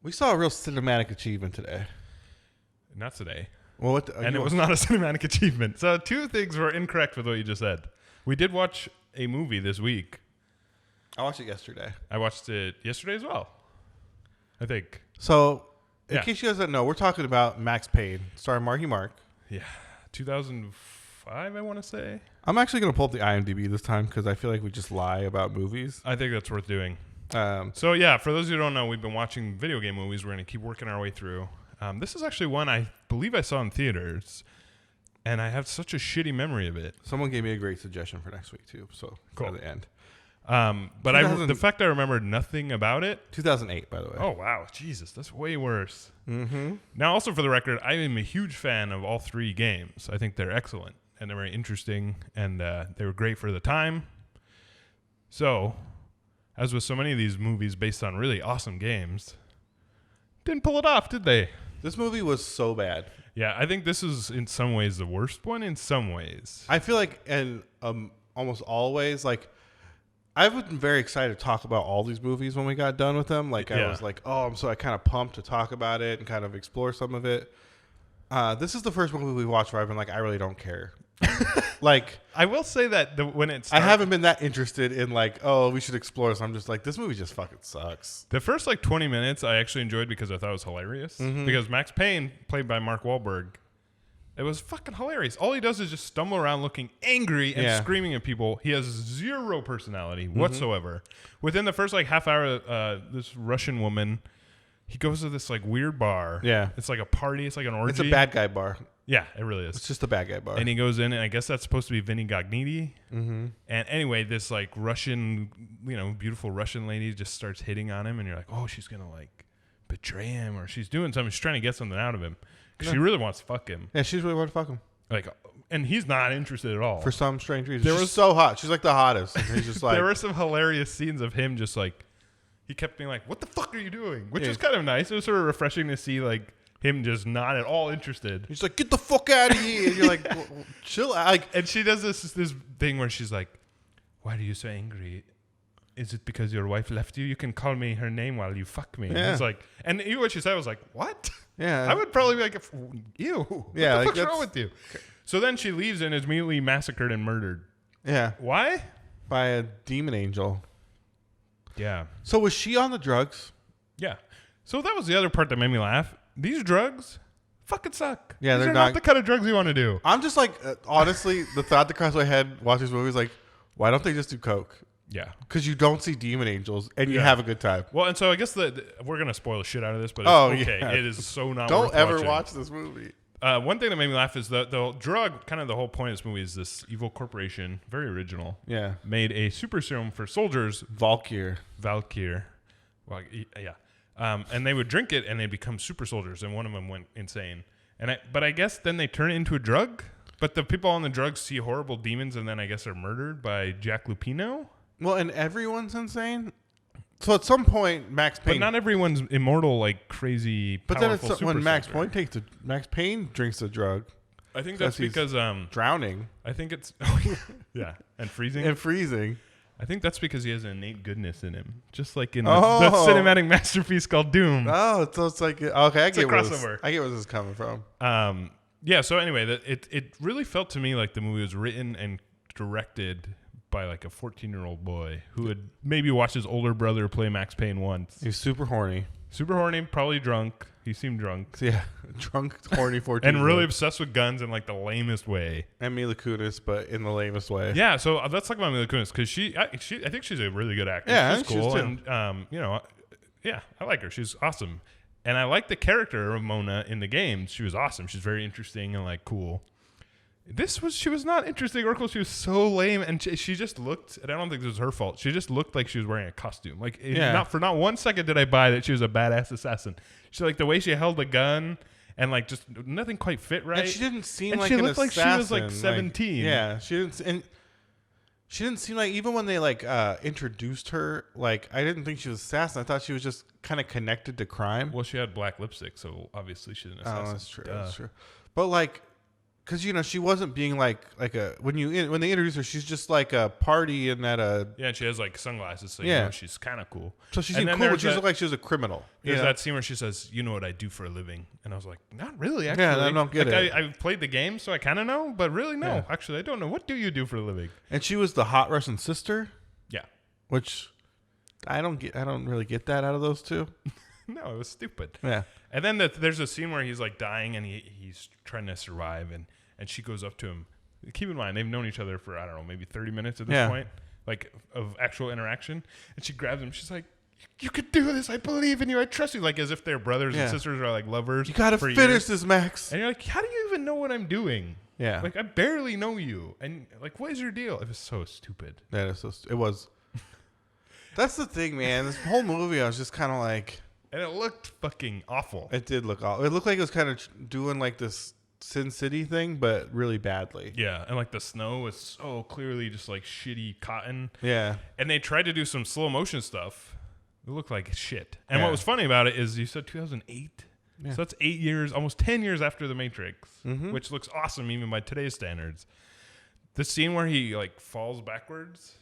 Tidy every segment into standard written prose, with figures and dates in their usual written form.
We saw a real cinematic achievement today. Not today. Well, It was not a cinematic achievement. So two things were incorrect with what you just said. We did watch a movie this week. I watched it yesterday. I watched it yesterday as well, I think. So, in case you guys don't know, we're talking about Max Payne, starring Marky Mark. Yeah. 2005, I want to say. I'm actually going to pull up the IMDb this time because I feel like we just lie about movies. I think that's worth doing. So, for those who don't know, we've been watching video game movies. We're going to keep working our way through. This is actually one I believe I saw in theaters, and I have such a shitty memory of it. Someone gave me a great suggestion for next week, too, so cool. At the end. But the fact I remembered nothing about it. 2008, by the way. Oh, wow. Jesus, that's way worse. Mm-hmm. Now, also for the record, I am a huge fan of all three games. I think they're excellent, and they're very interesting, and they were great for the time. So, as with so many of these movies based on really awesome games, didn't pull it off, did they? This movie was so bad. Yeah, I think this is in some ways the worst one in some ways. I feel like in almost always, like, I've been very excited to talk about all these movies when we got done with them. Like, I was like, I kind of pumped to talk about it and kind of explore some of it. This is the first movie we watched where I've been like, I really don't care. Like, I will say that when it started, I haven't been that interested in like, we should explore this. I'm just like, this movie just fucking sucks. The first 20 minutes I actually enjoyed because I thought it was hilarious. Mm-hmm. Because Max Payne, played by Mark Wahlberg, it was fucking hilarious. All he does is just stumble around looking angry and screaming at people. He has zero personality whatsoever. Within the first half hour, this Russian woman, he goes to this weird bar. Yeah. It's like a party. It's like an orgy. It's a bad guy bar. Yeah, it really is. It's just a bad guy bar. And he goes in, and I guess that's supposed to be Vinny Gognitti. Mm-hmm. And anyway, this Russian, beautiful Russian lady just starts hitting on him, and you're like, oh, she's going to betray him, or she's doing something. She's trying to get something out of him. She really wants to fuck him. Yeah, she really wants to fuck him. And he's not interested at all. For some strange reason. She's so hot. She's like the hottest. And he's just like... There were some hilarious scenes of him just he kept being like, what the fuck are you doing? Which is kind of nice. It was sort of refreshing to see him just not at all interested. He's like, get the fuck out of here. And you're like, well, chill out. And she does this thing where she's like, why are you so angry? Is it because your wife left you? You can call me her name while you fuck me. Yeah. And even what she said was like, what? Yeah. I would probably be like, ew. What the fuck's wrong with you? Okay. So then she leaves and is immediately massacred and murdered. Yeah. Why? By a demon angel. Yeah. So was she on the drugs? Yeah. So that was the other part that made me laugh. These drugs fucking suck. Yeah, they're not the kind of drugs you want to do. I'm just honestly, the thought that crossed my head watching this movie is why don't they just do coke? Yeah. Because you don't see demon angels and you have a good time. Well, and so I guess we're going to spoil the shit out of this, but it's okay. Yeah. It is so not don't worth ever watching. watch this movie. One thing that made me laugh is the drug, kind of the whole point of this movie is this evil corporation, very original. Yeah. Made a super serum for soldiers. Valkyr. Well, yeah. And they would drink it and they'd become super soldiers, and one of them went insane. But I guess then they turn it into a drug, but the people on the drugs see horrible demons and then I guess are murdered by Jack Lupino. Well, and everyone's insane. So at some point, Max Payne... But not everyone's immortal like crazy, powerful But then when Max soldier. Max Payne drinks the drug. I think that's because... drowning. I think it's... yeah, and freezing. I think that's because he has an innate goodness in him. Just like in the cinematic masterpiece called Doom. Oh, so it's like... Okay, I get where this is coming from. Yeah, so anyway, it really felt to me like the movie was written and directed by a 14-year-old boy who had maybe watched his older brother play Max Payne once. He's super horny, probably drunk. He seemed drunk. Yeah, drunk, horny 14. And really obsessed with guns in the lamest way. And Mila Kunis, but in the lamest way. Yeah, so let's talk about Mila Kunis because I think she's a really good actress. Yeah, she's cool, and yeah, I like her. She's awesome, and I like the character of Mona in the games. She was awesome. She's very interesting and cool. She was not interesting or cool. She was so lame, and she just looked, and I don't think this was her fault. She just looked like she was wearing a costume. Not 1 second did I buy that she was a badass assassin. She the way she held the gun, and just nothing quite fit right. And she didn't seem and like she an looked assassin. Like she was 17. Yeah, she didn't seem like, even when they introduced her, I didn't think she was assassin. I thought she was just kind of connected to crime. Well, she had black lipstick, so obviously she's an assassin. Oh, that's true. That's true. But because she wasn't being like a when they introduce her, she's just like a party and at a and she has like sunglasses, so she's kind of cool. So she seemed cool, but she looked like she was a criminal. There's that scene where she says, "You know what I do for a living," and I was like, "Not really, actually." Yeah, I don't get it. I've played the game, so I kind of know, but really, no, actually, I don't know. What do you do for a living? And she was the hot Russian sister. Yeah, which I don't really get that out of those two. No, it was stupid. Yeah, and then there's a scene where he's like dying and he's trying to survive and she goes up to him. Keep in mind, they've known each other for, I don't know, maybe 30 minutes at this point, like of actual interaction. And she grabs him. She's like, "You could do this. I believe in you. I trust you." Like as if they're brothers and sisters are like lovers. You got to finish this, Max. And you're like, how do you even know what I'm doing? Yeah. Like I barely know you. And like, what is your deal? It was so stupid. That is so it was. That's the thing, man. This whole movie, I was just kind of like. And it looked fucking awful. It did look awful. It looked like it was kind of doing like this Sin City thing, but really badly. Yeah, and like the snow was so clearly just like shitty cotton. Yeah. And they tried to do some slow motion stuff. It looked like shit. And what was funny about it is you said 2008. Yeah. So that's 8 years, almost 10 years after The Matrix, which looks awesome even by today's standards. The scene where he like falls backwards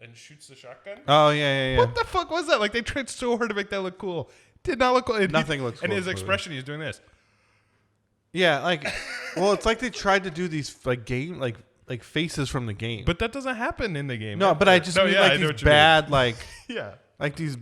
and shoots the shotgun. Oh, yeah. What the fuck was that? Like they tried so hard to make that look cool. Did not look cool. Nothing looks cool. And his expression, he's doing this. Yeah, like, well, it's like they tried to do these like game, like faces from the game. But that doesn't happen in the game. No, but I just mean like these bad, like, like these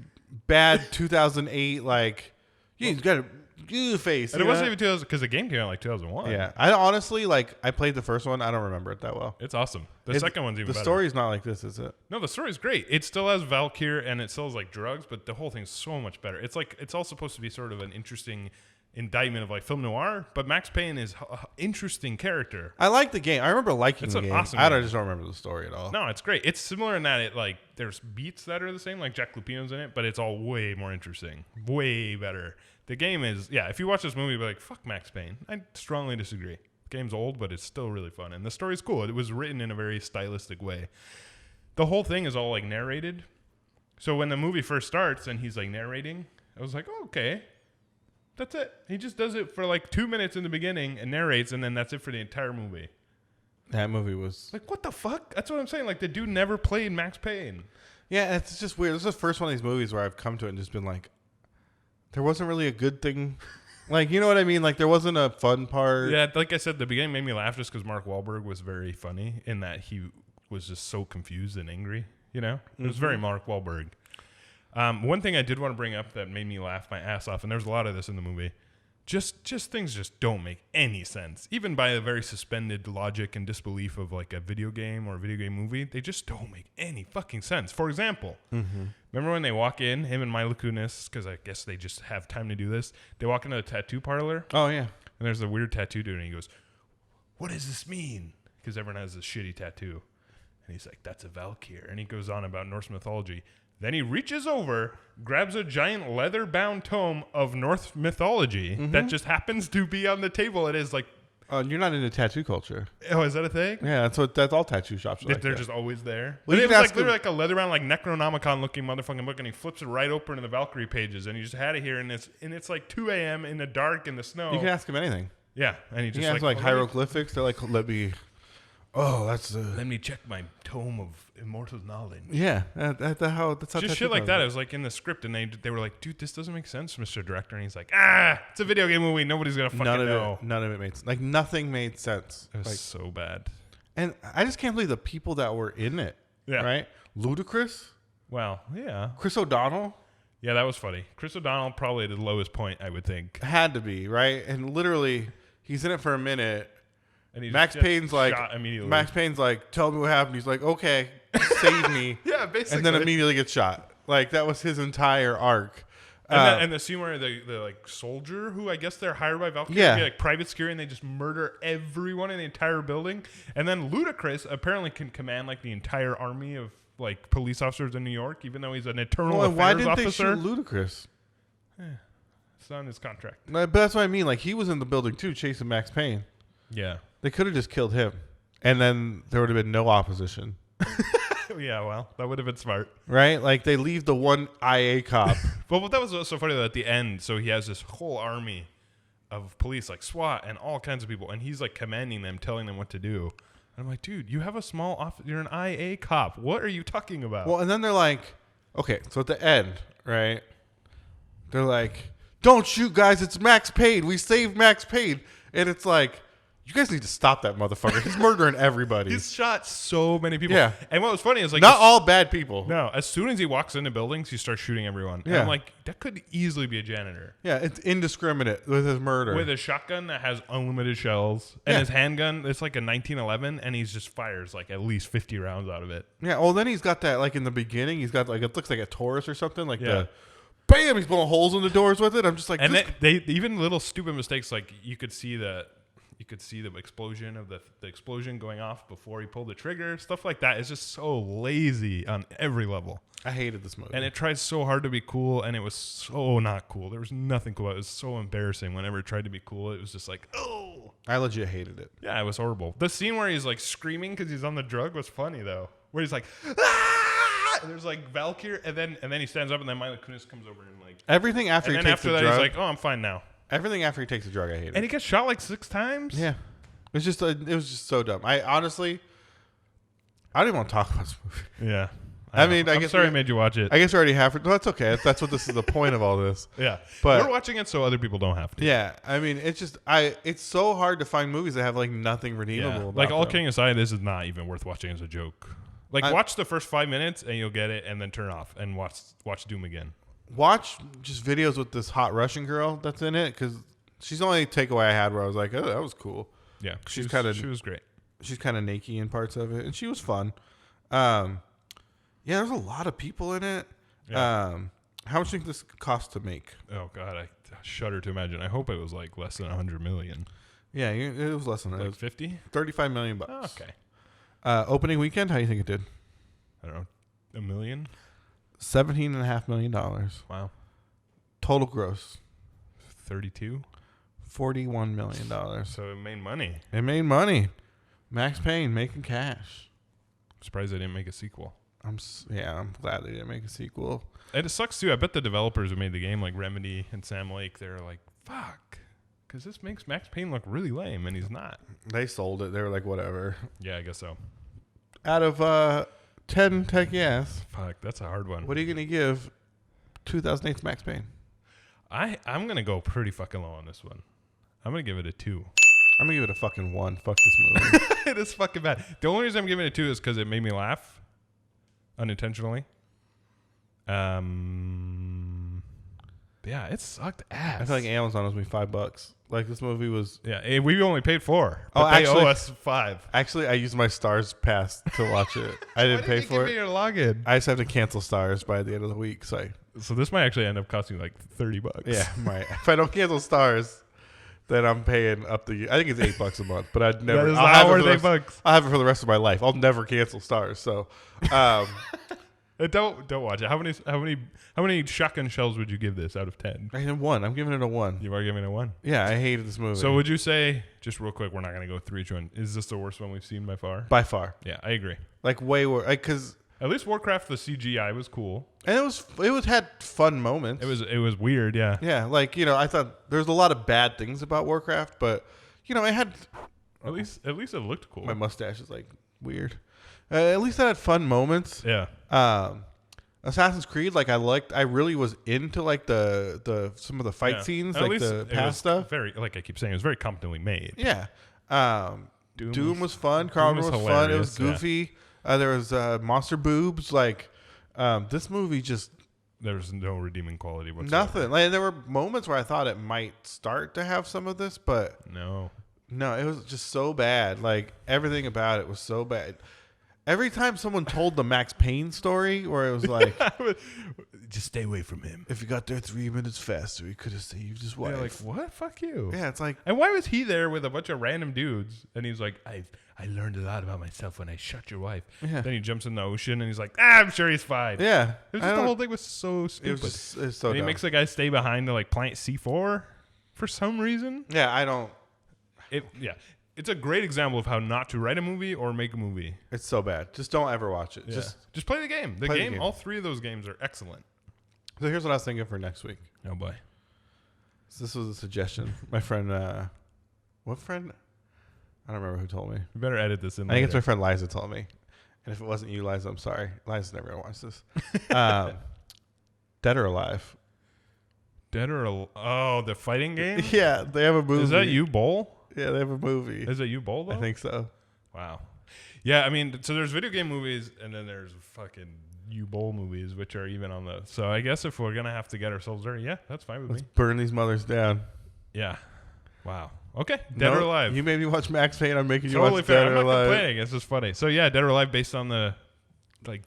bad 2008, like, he's got a face. And it wasn't even 2000 because the game came out like 2001. Yeah, I honestly I played the first one. I don't remember it that well. It's awesome. The second one's even better. The story's not like this, is it? No, the story's great. It still has Valkyr and it still has like drugs, but the whole thing's so much better. It's like it's all supposed to be sort of an interesting indictment of like film noir, but Max Payne is an interesting character. I like the game. I remember liking the game. Awesome I just don't remember the story at all. No, it's great. It's similar in that it like there's beats that are the same, like Jack Lupino's in it, but it's all way more interesting, way better. The game is, if you watch this movie, you'll be like, fuck Max Payne. I strongly disagree. The game's old, but it's still really fun. And the story's cool. It was written in a very stylistic way. The whole thing is all like narrated. So when the movie first starts and he's like narrating, I was like, oh, okay. That's it. He just does it for like 2 minutes in the beginning and narrates, and then that's it for the entire movie. That movie was... Like, what the fuck? That's what I'm saying. Like, the dude never played Max Payne. Yeah, it's just weird. This is the first one of these movies where I've come to it and just been like, there wasn't really a good thing. Like, you know what I mean? Like, there wasn't a fun part. Yeah, like I said, the beginning made me laugh just because Mark Wahlberg was very funny in that he was just so confused and angry, you know? It was very Mark Wahlberg. One thing I did want to bring up that made me laugh my ass off, and there's a lot of this in the movie, just things just don't make any sense. Even by a very suspended logic and disbelief of like a video game or a video game movie, they just don't make any fucking sense. For example, remember when they walk in, him and Mila Kunis, because I guess they just have time to do this, they walk into the tattoo parlor. Oh, yeah. And there's a weird tattoo dude, and he goes, "What does this mean?" Because everyone has this shitty tattoo. And he's like, "That's a Valkyr." And he goes on about Norse mythology. Then he reaches over, grabs a giant leather-bound tome of Norse mythology that just happens to be on the table. It is like... you're not into tattoo culture. Oh, is that a thing? Yeah, that's all tattoo shops are like They're that. just always there. Well, But it was like literally like a leather-bound, like Necronomicon-looking motherfucking book, and he flips it right open to the Valkyrie pages, and he just had it here, and it's like 2 a.m. in the dark in the snow. You can ask him anything. Yeah, and he just ask like hieroglyphics. They're like, let me check my tome of immortal knowledge. Yeah, that's how just shit like that. It was like in the script, and they were like, "Dude, this doesn't make sense, Mr. Director." And he's like, "It's a video game movie. Nobody's gonna fucking know." None of it made sense. Like nothing made sense. It was like, so bad. And I just can't believe the people that were in it. Yeah. Right. Ludacris. Well, yeah. Chris O'Donnell. Yeah, that was funny. Chris O'Donnell probably at the lowest point, I would think. Had to be right, and literally, he's in it for a minute. And Max Payne's like, tell me what happened. He's like, okay, save me. Yeah, basically. And then immediately gets shot. Like that was his entire arc. And the scene where the like soldier, who I guess they're hired by Valkyrie, to be like private security, and they just murder everyone in the entire building. And then Ludacris apparently can command like the entire army of like police officers in New York, even though he's an internal affairs officer. Why didn't they shoot Ludacris? It's on his contract. But that's what I mean. Like he was in the building too, chasing Max Payne. Yeah. They could have just killed him, and then there would have been no opposition. Yeah, well, that would have been smart. Right? Like, they leave the one IA cop. Well, that was so funny, though, at the end, so he has this whole army of police, like SWAT and all kinds of people, and he's like commanding them, telling them what to do. And I'm like, dude, you have a small office. You're an IA cop. What are you talking about? Well, and then they're like, okay, so at the end, right? They're like, don't shoot, guys. It's Max Payne. We saved Max Payne. And it's like, you guys need to stop that motherfucker. He's murdering everybody. He's shot so many people. Yeah. And what was funny is like, not all bad people. No, as soon as he walks into buildings, he starts shooting everyone. And Yeah. I'm like, that could easily be a janitor. Yeah, it's indiscriminate with his murder. With a shotgun that has unlimited shells. And his handgun, it's like a 1911, and he just fires like at least 50 rounds out of it. Yeah, well, then he's got that, like in the beginning, he's got like, it looks like a Taurus or something. Like the, bam, he's blowing holes in the doors with it. I'm just like, and they even little stupid mistakes, like you could see the explosion of the explosion going off before he pulled the trigger. Stuff like that is just so lazy on every level. I hated this movie. And it tried so hard to be cool, and it was so not cool. There was nothing cool about it. It was so embarrassing. Whenever it tried to be cool, it was just like, oh. I legit hated it. Yeah, it was horrible. The scene where he's like screaming because he's on the drug was funny, though. Where he's like, ah! And there's like Valkyrie, and then he stands up, and then Mila Kunis comes over and like. Everything after he takes the drug. And after that, he's like, oh, I'm fine now. Everything after he takes the drug, I hate it. And he gets shot like 6 times? Yeah. It was just so dumb. I honestly, I don't even want to talk about this movie. Yeah. I mean, I'm sorry I made you watch it. I guess we already have it. No, that's okay. That's what this is the point of all this. Yeah. But we're watching it so other people don't have to. Yeah. I mean, it's so hard to find movies that have like nothing redeemable. Like, all them. kidding aside, this is not even worth watching as a joke. Like, watch the first 5 minutes and you'll get it, and then turn off and watch Doom again. Watch just videos with this hot Russian girl that's in it, because she's the only takeaway I had where I was like, oh, that was cool. Yeah. She was great. She's kind of naked in parts of it, and she was fun. Yeah, there's a lot of people in it. Yeah. How much do you think this cost to make? Oh, God, I shudder to imagine. I hope it was like less than $100 million. Yeah, it was less than that. Like 50? $35 million. Oh, okay. Opening weekend, how do you think it did? I don't know. $1 million? $17.5 million. Wow. Total gross. 32? $41 million. So it made money. It made money. Max Payne making cash. I'm surprised they didn't make a sequel. I'm glad they didn't make a sequel. And it sucks too. I bet the developers who made the game, like Remedy and Sam Lake, they're like, fuck, because this makes Max Payne look really lame, and he's not. They sold it. They were like, whatever. Yeah, I guess so. Out of 10 tech yes. Fuck, that's a hard one. What are you going to give 2008's Max Payne? I'm going to go pretty fucking low on this one. I'm going to give it a 2. I'm going to give it a fucking 1. Fuck this movie. It is fucking bad. The only reason I'm giving it a 2 is because it made me laugh unintentionally. Yeah, it sucked ass. I feel like Amazon owes me $5. Like, this movie was... Yeah, we only paid 4. But they owe us 5. Actually, I used my Stars pass to watch it. I didn't pay for it. Give me your login? I just have to cancel Stars by the end of the week. So this might actually end up costing like $30. Yeah, might. If I don't cancel Stars, then I'm paying up the... I think it's $8 a month, but I'd never... That is not worth $8. I'll have it for the rest of my life. I'll never cancel Stars. So... Don't watch it. How many shotgun shells would you give this out of 10? I had 1. I'm giving it a 1. You are giving it a 1? Yeah, I hated this movie. So would you say, just real quick, we're not going to go through each one. Is this the worst one we've seen by far? By far. Yeah, I agree. Like way worse. Because at least Warcraft, the CGI was cool. And it had fun moments. It was weird, yeah. Yeah, like, I thought there's a lot of bad things about Warcraft, but it had at least it looked cool. My mustache is like weird. At least it had fun moments. Yeah. Assassin's Creed, like I really was into like the some of the fight scenes, like the past stuff. Very, like I keep saying, it was very competently made. Yeah. Doom was fun. Carnival was fun. It was goofy. Yeah. There was monster boobs. Like this movie just there was no redeeming quality whatsoever. Nothing. Like there were moments where I thought it might start to have some of this, but no, it was just so bad. Like everything about it was so bad. Every time someone told the Max Payne story, where it was like, just stay away from him. If you got there 3 minutes faster, he could have saved his wife. Yeah, like, what? Fuck you. Yeah, it's like... And why was he there with a bunch of random dudes? And he's like, I learned a lot about myself when I shot your wife. Yeah. Then he jumps in the ocean, and he's like, I'm sure he's fine. Yeah. It was just the whole thing was so stupid. It was so and he dumb. makes the guy stay behind to, like, plant C4 for some reason. Yeah, I don't... It's a great example of how not to write a movie or make a movie. It's so bad. Just don't ever watch it. Yeah. Just play the game. The game. All 3 of those games are excellent. So here's what I was thinking for next week. Oh boy. So this was a suggestion. My friend, what friend? I don't remember who told me. You better edit this in. I think it's my friend Liza told me. And if it wasn't you, Liza, I'm sorry. Liza's never gonna watch this. Dead or Alive? Dead or Alive? The fighting game? Yeah, they have a movie. Is that you, Bowl? Yeah, they have a movie. Is it you, Bowl, though? I think so. Wow. Yeah, I mean, so there's video game movies, and then there's fucking you Bowl movies, which are even on the. So I guess if we're gonna have to get ourselves dirty, yeah, that's fine with Let's me. burn these mothers down. Yeah. Wow. Okay. Dead or Alive. You made me watch Max Payne. I'm making you Totally watch fair. Dead or I'm not Alive. complaining. It's just funny. So yeah, Dead or Alive based on the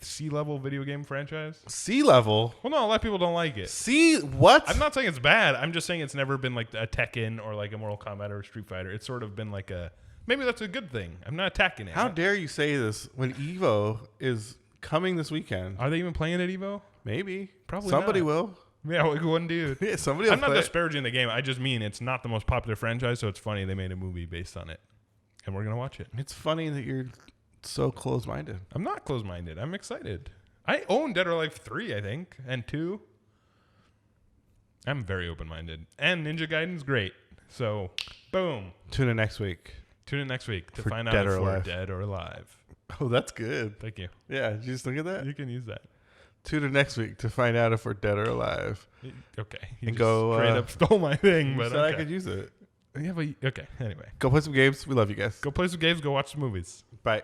Sea Level video game franchise. Sea Level. Well, no, a lot of people don't like it. What? I'm not saying it's bad. I'm just saying it's never been like a Tekken or like a Mortal Kombat or a Street Fighter. It's sort of been like a. Maybe that's a good thing. I'm not attacking it. How dare you say this when Evo is coming this weekend? Are they even playing at Evo? Maybe. Probably somebody not. will. Yeah, like one dude. Yeah, somebody will. I'm not disparaging the game. I just mean it's not the most popular franchise, so it's funny they made a movie based on it. And we're going to watch it. It's funny that you're so close-minded. I'm not close-minded. I'm excited. I own Dead or Alive 3, I think, and 2. I'm very open-minded. And Ninja Gaiden's great. So, boom. Tune in next week. Tune in next week to For find out Dead if or we're Alive. dead or alive. Oh, that's good. Thank you. Yeah, did you just look at that? You can use that. Tune in next week to find out if we're dead or alive. Okay. You And just go, straight up stole my thing, You but said okay. I could use it. Yeah, but okay. Anyway, Go play some games. We love you guys. go play some games. Go watch some movies. Bye.